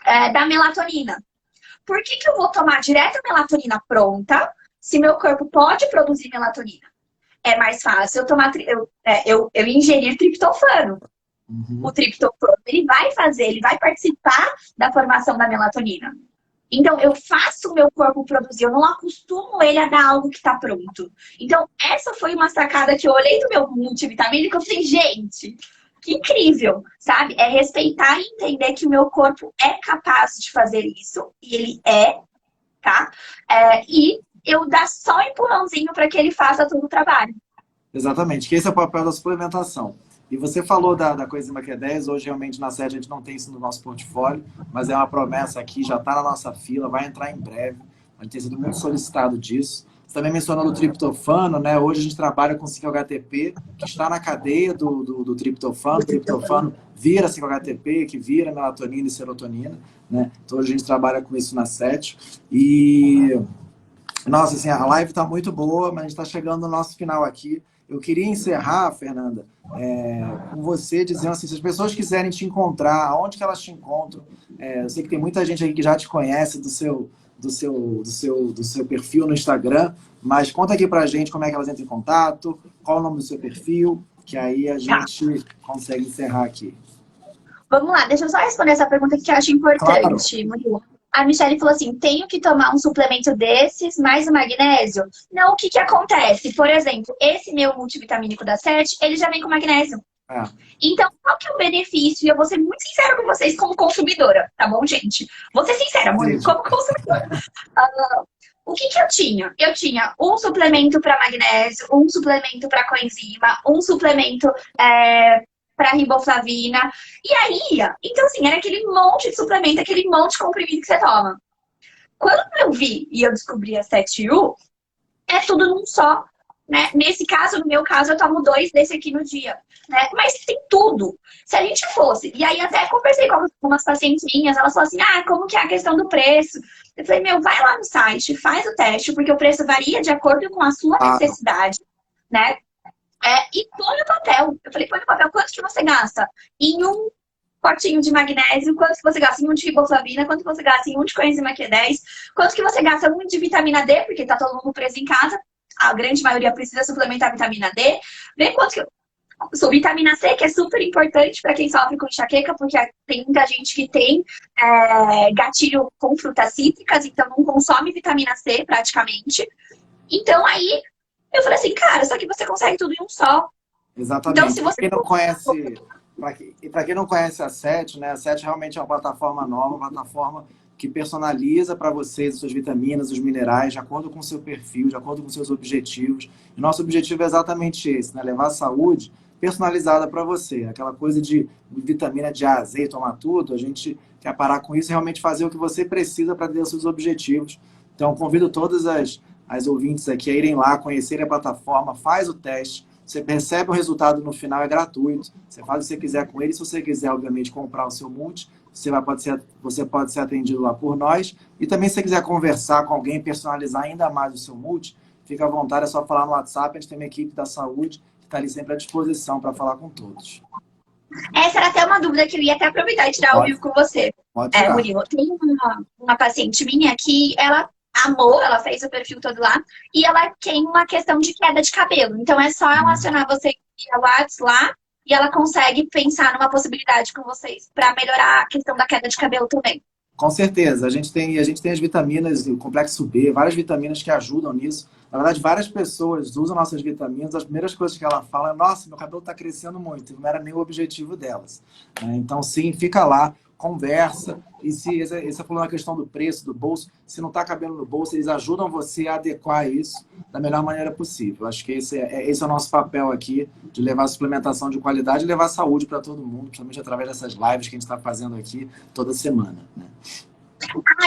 da melatonina. Por que que eu vou tomar direto a melatonina pronta se meu corpo pode produzir melatonina? É mais fácil eu tomar eu ingerir triptofano. O triptofano, ele vai participar da formação da melatonina. Então, eu faço o meu corpo produzir, eu não acostumo ele a dar algo que está pronto. Então, essa foi uma sacada que eu olhei do meu multivitamínico e eu falei, gente, que incrível, sabe? É respeitar e entender que o meu corpo é capaz de fazer isso, e ele tá? E eu dar só um empurrãozinho para que ele faça todo o trabalho. Exatamente, que esse é o papel da suplementação. E você falou da coenzima Q10, hoje realmente na série a gente não tem isso no nosso portfólio, mas é uma promessa aqui, já está na nossa fila, vai entrar em breve. A gente tem sido muito solicitado disso. Você também mencionou o triptofano, né? Hoje a gente trabalha com 5-HTP, que está na cadeia do triptofano. O triptofano vira 5-HTP, que vira melatonina e serotonina, né? Então hoje a gente trabalha com isso na 7. E, nossa, assim, a live está muito boa, mas a gente está chegando no nosso final aqui. Eu queria encerrar, Fernanda, com você dizendo assim, se as pessoas quiserem te encontrar, aonde que elas te encontram? Eu sei que tem muita gente aqui que já te conhece do seu perfil no Instagram, mas conta aqui pra gente como é que elas entram em contato, qual o nome do seu perfil, que aí a gente consegue encerrar aqui. Vamos lá, deixa eu só responder essa pergunta que eu acho importante, Murilo. A Michelle falou assim, tenho que tomar um suplemento desses, mais o magnésio? Não, o que que acontece? Por exemplo, esse meu multivitamínico da 7, ele já vem com magnésio. Então, qual que é o benefício? E eu vou ser muito sincera com vocês como consumidora, tá bom, gente? Vou ser sincera, Murilo, como consumidora. O que que eu tinha? Eu tinha um suplemento para magnésio, um suplemento para coenzima, um suplemento para riboflavina. E aí, então assim, era aquele monte de suplemento, aquele monte de comprimido que você toma. Quando eu vi e eu descobri a 7U, é tudo num só, né? Nesse caso, no meu caso, eu tomo 2 desse aqui no dia, né? Mas tem tudo. Se a gente fosse, e aí até conversei com algumas pacientes minhas, elas falaram assim, como que é a questão do preço? Eu falei, vai lá no site, faz o teste, porque o preço varia de acordo com a sua necessidade, né? E põe no papel. Eu falei, põe no papel, quanto que você gasta em um potinho de magnésio, quanto que você gasta em um de riboflavina, quanto que você gasta em um de coenzima Q10, quanto que você gasta em um de vitamina D, porque tá todo mundo preso em casa, a grande maioria precisa suplementar vitamina D, vê quanto que... Sobre vitamina C, que é super importante para quem sofre com enxaqueca, porque tem muita gente que tem gatilho com frutas cítricas, então não consome vitamina C praticamente. Então aí eu falei assim, cara, só que você consegue tudo em um só. Exatamente. Então, se você... Para quem não conhece a SET, né? A SET realmente é uma plataforma nova, uma plataforma que personaliza para vocês as suas vitaminas, os minerais, de acordo com o seu perfil, de acordo com os seus objetivos. E nosso objetivo é exatamente esse, né? Levar a saúde personalizada para você. Aquela coisa de vitamina de A a Z, tomar tudo, a gente quer parar com isso e realmente fazer o que você precisa para ter os seus objetivos. Então, convido todas as ouvintes aqui a irem lá, conhecerem a plataforma, faz o teste, você recebe o resultado no final, é gratuito. Você faz o que você quiser com ele. Se você quiser, obviamente, comprar o seu multi, você pode ser atendido lá por nós. E também, se você quiser conversar com alguém, personalizar ainda mais o seu multi, fica à vontade, é só falar no WhatsApp. A gente tem uma equipe da saúde que está ali sempre à disposição para falar com todos. Essa era até uma dúvida que eu ia até aproveitar e tirar ao vivo com você. Pode tirar. Murilo, tem uma paciente minha que ela amou, ela fez o perfil todo lá, e ela tem uma questão de queda de cabelo. Então é só ela acionar você via WhatsApp lá, e ela consegue pensar numa possibilidade com vocês para melhorar a questão da queda de cabelo também. Com certeza. A gente tem as vitaminas, o complexo B, várias vitaminas que ajudam nisso. Na verdade, várias pessoas usam nossas vitaminas. As primeiras coisas que ela fala é: nossa, meu cabelo está crescendo muito. Não era nem o objetivo delas. Então, sim, fica lá, conversa. E se essa falou na questão do preço, do bolso, se não está cabendo no bolso, eles ajudam você a adequar isso da melhor maneira possível. Acho que esse é o nosso papel aqui, de levar suplementação de qualidade e levar saúde para todo mundo, principalmente através dessas lives que a gente está fazendo aqui toda semana, né?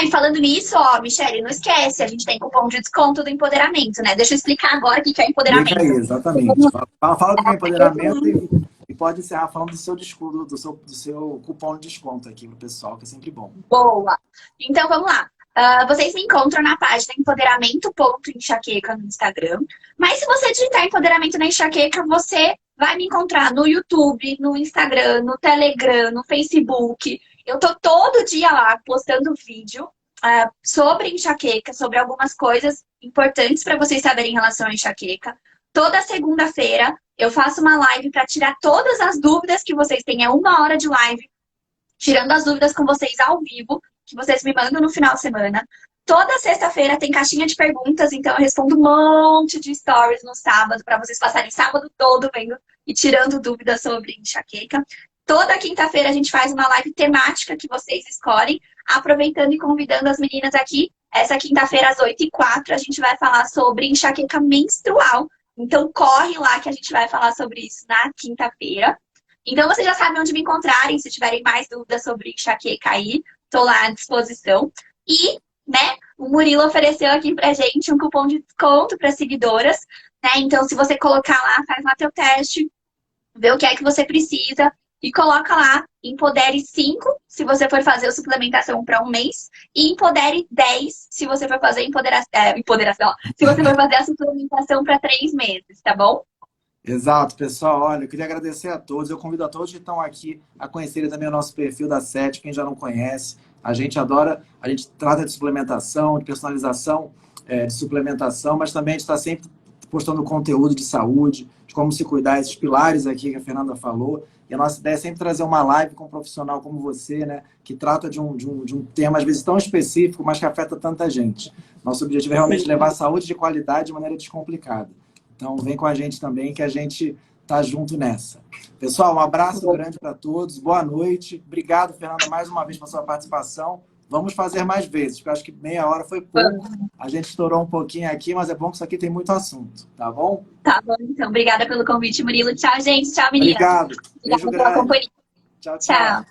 E falando nisso, ó, Michele, não esquece, a gente tem cupom de desconto do empoderamento, né? Deixa eu explicar agora o que é empoderamento. Explica aí, exatamente. Fala do que é empoderamento e pode encerrar falando do seu desconto, do seu cupom de desconto aqui pro pessoal, que é sempre bom. Boa! Então, vamos lá. Vocês me encontram na página empoderamento.enxaqueca no Instagram. Mas se você digitar empoderamento na enxaqueca, você vai me encontrar no YouTube, no Instagram, no Telegram, no Facebook. Eu tô todo dia lá postando vídeo sobre enxaqueca, sobre algumas coisas importantes para vocês saberem em relação à enxaqueca. Toda segunda-feira eu faço uma live para tirar todas as dúvidas que vocês têm. É 1 hora de live, tirando as dúvidas com vocês ao vivo, que vocês me mandam no final de semana. Toda sexta-feira tem caixinha de perguntas, então eu respondo um monte de stories no sábado, para vocês passarem sábado todo vendo e tirando dúvidas sobre enxaqueca. Toda quinta-feira a gente faz uma live temática que vocês escolhem, aproveitando e convidando as meninas aqui. Essa quinta-feira, às 8h04, a gente vai falar sobre enxaqueca menstrual. Então corre lá que a gente vai falar sobre isso na quinta-feira. Então vocês já sabem onde me encontrarem, se tiverem mais dúvidas sobre enxaqueca aí, tô lá à disposição. E, né, o Murilo ofereceu aqui pra gente um cupom de desconto para seguidoras, né? Então se você colocar lá, faz lá teu teste, vê o que é que você precisa e coloca lá Empodere 5 se você for fazer a suplementação para um mês e Empodere 10 se você for fazer se você for fazer a suplementação para 3 meses, tá bom? Exato, pessoal. Olha, eu queria agradecer a todos. Eu convido a todos que estão aqui a conhecerem também o nosso perfil da SET, quem já não conhece. A gente adora, a gente trata de suplementação, de personalização, de suplementação, mas também a gente está sempre postando conteúdo de saúde, de como se cuidar, esses pilares aqui que a Fernanda falou. E a nossa ideia é sempre trazer uma live com um profissional como você, né, que trata de um tema, às vezes, tão específico, mas que afeta tanta gente. Nosso objetivo é realmente levar saúde de qualidade de maneira descomplicada. Então, vem com a gente também, que a gente tá junto nessa. Pessoal, um abraço grande para todos. Boa noite. Obrigado, Fernanda, mais uma vez pela sua participação. Vamos fazer mais vezes, porque eu acho que meia hora foi pouco. A gente estourou um pouquinho aqui, mas é bom que isso aqui tem muito assunto, tá bom? Tá bom, então. Obrigada pelo convite, Murilo. Tchau, gente. Tchau, meninas. Obrigado. Obrigada pela companhia. Tchau, tchau.